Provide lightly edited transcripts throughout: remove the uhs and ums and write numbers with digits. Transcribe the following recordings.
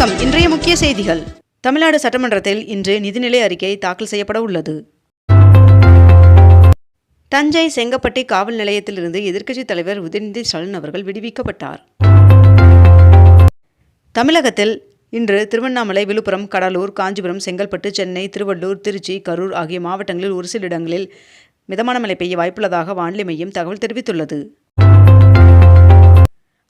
வணக்கம். இன்றைய முக்கிய செய்திகள். தமிழ்நாடு சட்டமன்றத்தில் இன்று நிதிநிலை அறிக்கை தாக்கல் செய்யப்பட உள்ளது. தஞ்சை செங்கப்பட்டி காவல் நிலையத்திலிருந்து எதிர்க்கட்சித் தலைவர் உதயநிதி ஸ்டாலின் அவர்கள் விடுவிக்கப்பட்டார். தமிழகத்தில் இன்று திருவண்ணாமலை, விழுப்புரம், கடலூர், காஞ்சிபுரம், செங்கல்பட்டு, சென்னை, திருவள்ளூர், திருச்சி, கரூர் ஆகிய மாவட்டங்களில் ஒரு சில இடங்களில் மிதமான மழை பெய்ய வாய்ப்புள்ளதாக வானிலை மையம் தகவல் தெரிவித்துள்ளது.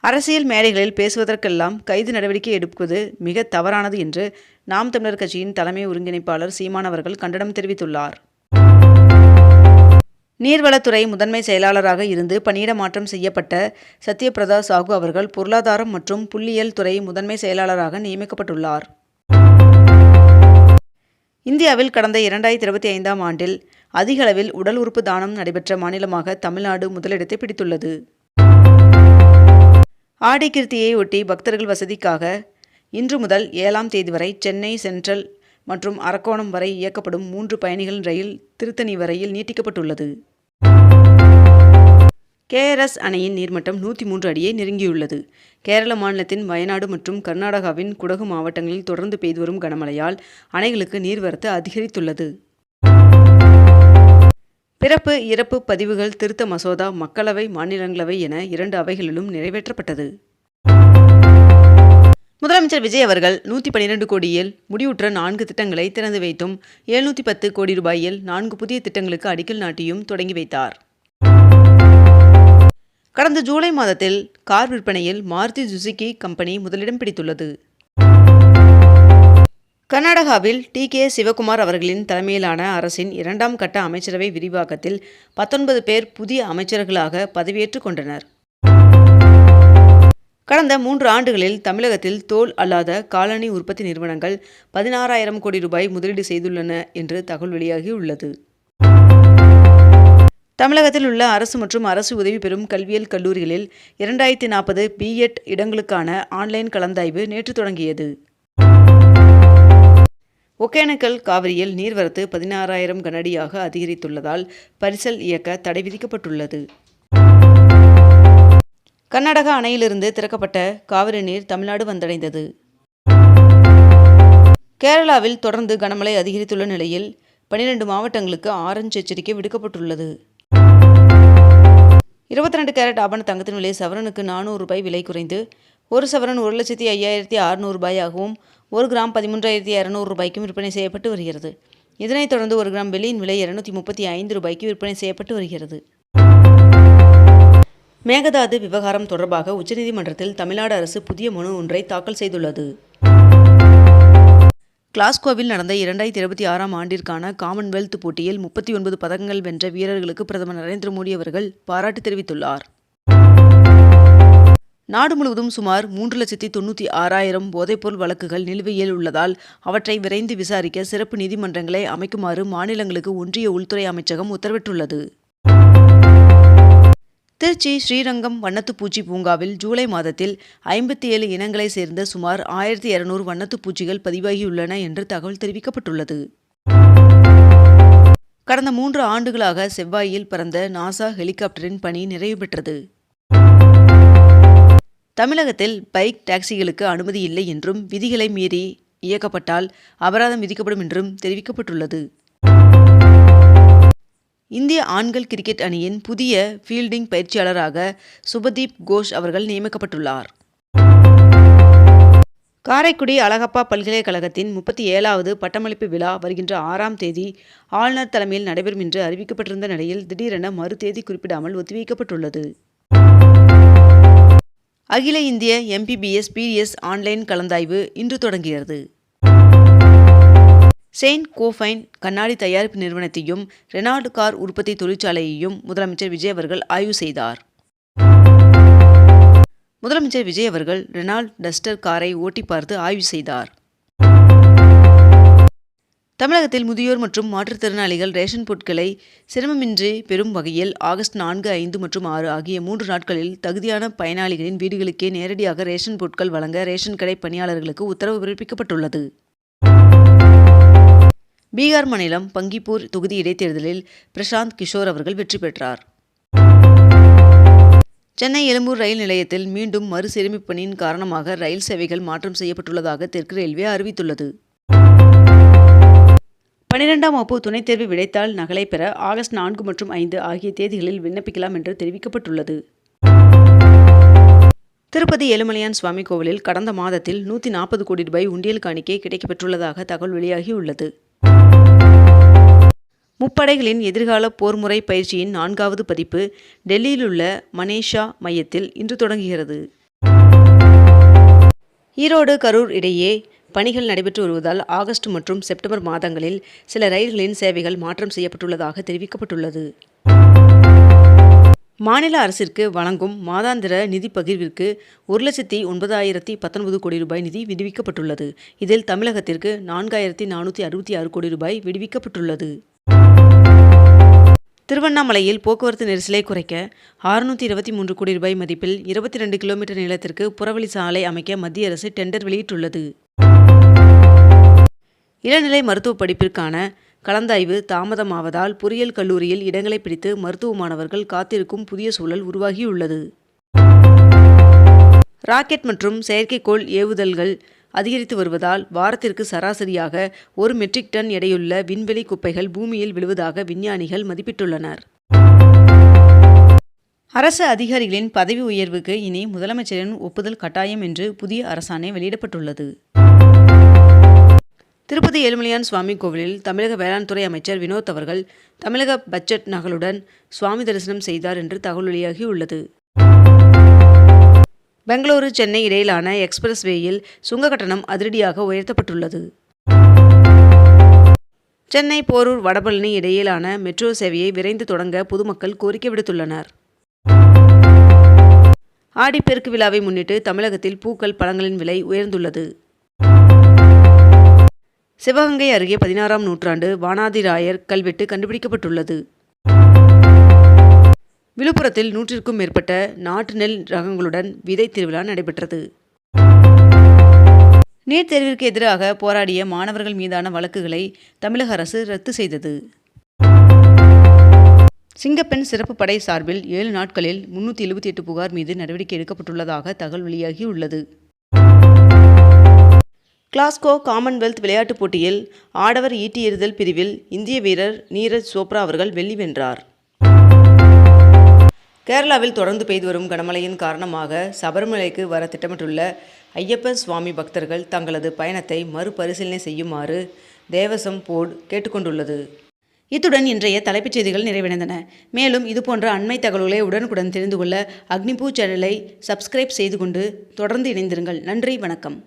அரசியல் மேடைகளில் பேசுவதற்கெல்லாம் கைது நடவடிக்கை எடுப்பது மிக தவறானது என்று நாம் தமிழர் கட்சியின் தலைமை ஒருங்கிணைப்பாளர் சீமான் அவர்கள் கண்டனம் தெரிவித்துள்ளார். நீர்வளத்துறை முதன்மை செயலாளராக இருந்து பணியிட மாற்றம் செய்யப்பட்ட சத்யபிரதா சாகு அவர்கள் பொருளாதாரம் மற்றும் புள்ளியியல் துறை முதன்மை செயலாளராக நியமிக்கப்பட்டுள்ளார். இந்தியாவில் கடந்த 2025ஆம் ஆண்டில் அதிக அளவில் உடல் உறுப்பு தானம் நடைபெற்ற மாநிலமாக தமிழ்நாடு முதலிடத்தை பிடித்துள்ளது. ஆடி கிருத்தியை ஒட்டி பக்தர்கள் வசதிக்காக இன்று முதல் 7ஆம் தேதி வரை சென்னை சென்ட்ரல் மற்றும் அரக்கோணம் வரை இயக்கப்படும் 3 பயணிகள் ரயில் திருத்தணி வரையில் நீட்டிக்கப்பட்டுள்ளது. KRS அணையின் நீர்மட்டம் 103 அடியை நெருங்கியுள்ளது. கேரள மாநிலத்தின் வயநாடு மற்றும் கர்நாடகாவின் குடகு மாவட்டங்களில் தொடர்ந்து பெய்து வரும் கனமழையால் அணைகளுக்கு நீர்வரத்து அதிகரித்துள்ளது. பிறப்பு இறப்பு பதிவுகள் திருத்த மசோதா மக்களவை, மாநிலங்களவை என 2 அவைகளிலும் நிறைவேற்றப்பட்டது. முதலமைச்சர் விஜய் அவர்கள் 112 கோடியில் முடிவுற்ற 4 திட்டங்களை திறந்து வைத்தும் 710 கோடி ரூபாயில் 4 புதிய திட்டங்களுக்கு அடிக்கல் நாட்டியும் தொடங்கி வைத்தார். கடந்த ஜூலை மாதத்தில் கார் விற்பனையில் மாருதி சுசுகி கம்பெனி முதலிடம் பிடித்துள்ளது. கர்நாடகாவில் TK சிவகுமார் அவர்களின் தலைமையிலான அரசின் 2ஆம் கட்ட அமைச்சரவை விரிவாக்கத்தில் 19 பேர் புதிய அமைச்சர்களாக பதவியேற்றுக் கொண்டனர். கடந்த 3 ஆண்டுகளில் தமிழகத்தில் தோல் அல்லாத காலணி உற்பத்தி நிறுவனங்கள் 16,000 கோடி ரூபாய் முதலீடு செய்துள்ளன என்று தகவல் வெளியாகியுள்ளது. தமிழகத்தில் உள்ள அரசு மற்றும் அரசு உதவி பெறும் கல்வியியல் கல்லூரிகளில் 2040 B.Ed இடங்களுக்கான ஆன்லைன் கலந்தாய்வு நேற்று தொடங்கியது. ஒகேனக்கல் காவிரியில் நீர்வரத்து 16,000 கனஅடியாக அதிகரித்துள்ளதால் பரிசல் இயக்க தடை விதிக்கப்பட்டுள்ளது. கர்நாடகா அணையிலிருந்து திறக்கப்பட்ட காவிரி நீர் தமிழ்நாடு வந்தடைந்தது. கேரளாவில் தொடர்ந்து கனமழை அதிகரித்துள்ள நிலையில் 12 மாவட்டங்களுக்கு ஆரஞ்சு எச்சரிக்கை விடுக்கப்பட்டுள்ளது. 22 கேரட் ஆபண தங்கத்தின் விலை சவரனுக்கு 400 ரூபாய் விலை குறைந்து 1 சவரன் 1,05,600 ரூபாயாகவும் 1 கிராம் 13,200 ரூபாய்க்கும் விற்பனை செய்யப்பட்டு வருகிறது. இதனைத் தொடர்ந்து 1 கிராம் வெள்ளியின் விலை 235 ரூபாய்க்கு விற்பனை செய்யப்பட்டு வருகிறது. மேகதாது விவகாரம் தொடர்பாக உச்சநீதிமன்றத்தில் தமிழ்நாடு அரசு புதிய மனு ஒன்றை தாக்கல் செய்துள்ளது. கிளாஸ்கோவில் நடந்த 2026ஆம் ஆண்டிற்கான காமன்வெல்த் போட்டியில் 39 பதக்கங்கள் வென்ற வீரர்களுக்கு பிரதமர் நரேந்திர மோடி அவர்கள் பாராட்டு தெரிவித்துள்ளார். நாடு முழுவதும் சுமார் 3,96,000 போதைப்பொருள் வழக்குகள் நிலுவையில் உள்ளதால் அவற்றை விரைந்து விசாரிக்க சிறப்பு நீதிமன்றங்களை அமைக்குமாறு மாநிலங்களுக்கு ஒன்றிய உள்துறை அமைச்சகம் உத்தரவிட்டுள்ளது. திருச்சி ஸ்ரீரங்கம் வண்ணத்துப்பூச்சி பூங்காவில் ஜூலை மாதத்தில் 57 இனங்களை சேர்ந்த சுமார் 1,200 வண்ணத்துப்பூச்சிகள் பதிவாகியுள்ளன என்று தகவல் தெரிவிக்கப்பட்டுள்ளது. கடந்த 3 ஆண்டுகளாக செவ்வாயில் பறந்த நாசா ஹெலிகாப்டரின் பணி நிறைவு பெற்றது. தமிழகத்தில் பைக் டாக்சிகளுக்கு அனுமதி இல்லை என்றும் விதிகளை மீறி இயக்கப்பட்டால் அபராதம் விதிக்கப்படும் என்றும் தெரிவிக்கப்பட்டுள்ளது. இந்திய ஆண்கள் கிரிக்கெட் அணியின் புதிய ஃபீல்டிங் பயிற்சியாளராக சுபதீப் கோஷ் அவர்கள் நியமிக்கப்பட்டுள்ளார். காரைக்குடி அழகப்பா பல்கலைக்கழகத்தின் 37வது பட்டமளிப்பு விழா வருகின்ற 6ஆம் தேதி ஆளுநர் தலைமையில் நடைபெறும் என்று அறிவிக்கப்பட்டிருந்த நிலையில் திடீரென மறு தேதி குறிப்பிடாமல் ஒத்திவைக்கப்பட்டுள்ளது. அகில இந்திய MBBS PDS ஆன்லைன் கலந்தாய்வு இன்று தொடங்குகிறது. செயின்ட் கோஃபைன் கண்ணாடி தயாரிப்பு நிறுவனத்தையும் ரெனால்ட் கார் உற்பத்தி தொழிற்சாலையையும் முதலமைச்சர் விஜய் அவர்கள் ஆய்வு செய்தார். முதலமைச்சர் விஜய் அவர்கள் ரெனால்ட் டஸ்டர் காரை ஓட்டி பார்த்து ஆய்வு செய்தார். தமிழகத்தில் முதியோர் மற்றும் மாற்றுத்திறனாளிகள் ரேஷன் பொருட்களை சிரமமின்றி பெறும் வகையில் ஆகஸ்ட் 4, 5 மற்றும் 6 ஆகிய 3 நாட்களில் தகுதியான பயனாளிகளின் வீடுகளுக்கே நேரடியாக ரேஷன் பொருட்கள் வழங்க ரேஷன் கடை பணியாளர்களுக்கு உத்தரவு பிறப்பிக்கப்பட்டுள்ளது. பீகார் மாநிலம் பங்கிப்பூர் தொகுதி இடைத்தேர்தலில் பிரசாந்த் கிஷோர் அவர்கள் வெற்றி பெற்றார். சென்னை எழும்பூர் ரயில் நிலையத்தில் மீண்டும் மறுசீரமைப்பு பணியின் காரணமாக ரயில் சேவைகள் மாற்றம் செய்யப்பட்டுள்ளதாக தெற்கு ரயில்வே அறிவித்துள்ளது. 12ஆம் வகுப்பு துணைத் தேர்வு விடைத்தாள் நகலை பெற ஆகஸ்ட் 4 மற்றும் 5 ஆகிய தேதிகளில் விண்ணப்பிக்கலாம் என்று தெரிவிக்கப்பட்டுள்ளது. திருப்பதி ஏழுமலையான் சுவாமி கோவிலில் கடந்த மாதத்தில் 140 கோடி ரூபாய் உண்டியல் காணிக்கை கிடைக்கப்பெற்றுள்ளதாக தகவல் வெளியாகியுள்ளது. முப்படைகளின் எதிர்கால போர்முறை பயிற்சியின் 4வது பதிப்பு டெல்லியில் உள்ள மனேஷா மையத்தில் இன்று தொடங்குகிறது. ஈரோடு கரூர் இடையே பணிகள் நடைபெற்று வருவதால் ஆகஸ்ட் மற்றும் செப்டம்பர் மாதங்களில் சில ரயில்களின் சேவைகள் மாற்றம் செய்யப்பட்டுள்ளதாக தெரிவிக்கப்பட்டுள்ளது. மாநில அரசிற்கு வழங்கும் மாதாந்திர நிதி பகிர்விற்கு 1,09,019 கோடி ரூபாய் நிதி விடுவிக்கப்பட்டுள்ளது. இதில் தமிழகத்திற்கு 4,466 கோடி ரூபாய் விடுவிக்கப்பட்டுள்ளது. திருவண்ணாமலையில் போக்குவரத்து நெரிசலை குறைக்க 623 கோடி ரூபாய் மதிப்பில் 22 கிலோமீட்டர் நீளத்திற்கு புறவழி சாலை அமைக்க மத்திய அரசு டெண்டர் வெளியிட்டுள்ளது. இளநிலை மருத்துவ படிப்பிற்கான கலந்தாய்வு தாமதமாவதால் பொறியியல் கல்லூரியில் இடங்களை பிடித்து மருத்துவ மாணவர்கள் காத்திருக்கும் புதிய சூழல் உருவாகியுள்ளது. ராக்கெட் மற்றும் செயற்கைக்கோள் ஏவுதல்கள் அதிகரித்து வருவதால் வாரத்திற்கு சராசரியாக 1 மெட்ரிக் டன் எடையுள்ள விண்வெளி குப்பைகள் பூமியில் விழுவதாக விஞ்ஞானிகள் மதிப்பிட்டுள்ளனர். அரசு அதிகாரிகளின் பதவி உயர்வுக்கு இனி முதலமைச்சரின் ஒப்புதல் கட்டாயம் என்று புதிய அரசாணை வெளியிடப்பட்டுள்ளது. திருப்பதி ஏழுமலையான் சுவாமி கோவிலில் தமிழக வேளாண் துறை அமைச்சர் வினோத் அவர்கள் தமிழக பட்ஜெட் நகலுடன் சுவாமி தரிசனம் செய்தார் என்று தகவல் வெளியாகியுள்ளது. பெங்களூரு சென்னை இடையிலான எக்ஸ்பிரஸ் வேயில் சுங்க கட்டணம் அதிரடியாக உயர்த்தப்பட்டுள்ளது. சென்னை போரூர் வடபழனி இடையிலான மெட்ரோ சேவையை விரைந்து தொடங்க பொதுமக்கள் கோரிக்கை விடுத்துள்ளனர். ஆடிப்பெருக்கு விழாவை முன்னிட்டு தமிழகத்தில் பூக்கள் பழங்களின் விலை உயர்ந்துள்ளது. சிவகங்கை அருகே 16ஆம் நூற்றாண்டு வானாதிராயர் கல்வெட்டு கண்டுபிடிக்கப்பட்டுள்ளது. விழுப்புரத்தில் 100க்கும் மேற்பட்ட நாட்டு நெல் ரகங்களுடன் விதை திருவிழா நடைபெற்றது. நீட் தேர்விற்கு எதிராக போராடிய மாணவர்கள் மீதான வழக்குகளை தமிழக அரசு ரத்து செய்தது. சிங்கப்பெண் சிறப்பு படை சார்பில் 7 நாட்களில் 378 புகார் மீது நடவடிக்கை எடுக்கப்பட்டுள்ளதாக தகவல் வெளியாகியுள்ளது. கிளாஸ்கோ காமன்வெல்த் விளையாட்டுப் போட்டியில் ஆடவர் ஈட்டி எறிதல் பிரிவில் இந்திய வீரர் நீரஜ் சோப்ரா அவர்கள் வெள்ளி வென்றார். கேரளாவில் தொடர்ந்து பெய்து வரும் கனமழையின் காரணமாக சபரிமலைக்கு வர திட்டமிட்டுள்ள ஐயப்ப சுவாமி பக்தர்கள் தங்களது பயணத்தை மறுபரிசீலனை செய்யுமாறு தேவசம் போர்டு கேட்டுக்கொண்டுள்ளது. இத்துடன் இன்றைய தலைப்புச் செய்திகள் நிறைவடைந்தன. மேலும் இதுபோன்ற அண்மை தகவல்களை உடனுக்குடன் தெரிந்து கொள்ள அக்னிபூ சேனலை சப்ஸ்கிரைப் செய்து கொண்டு தொடர்ந்து இணைந்திருங்கள். நன்றி, வணக்கம்.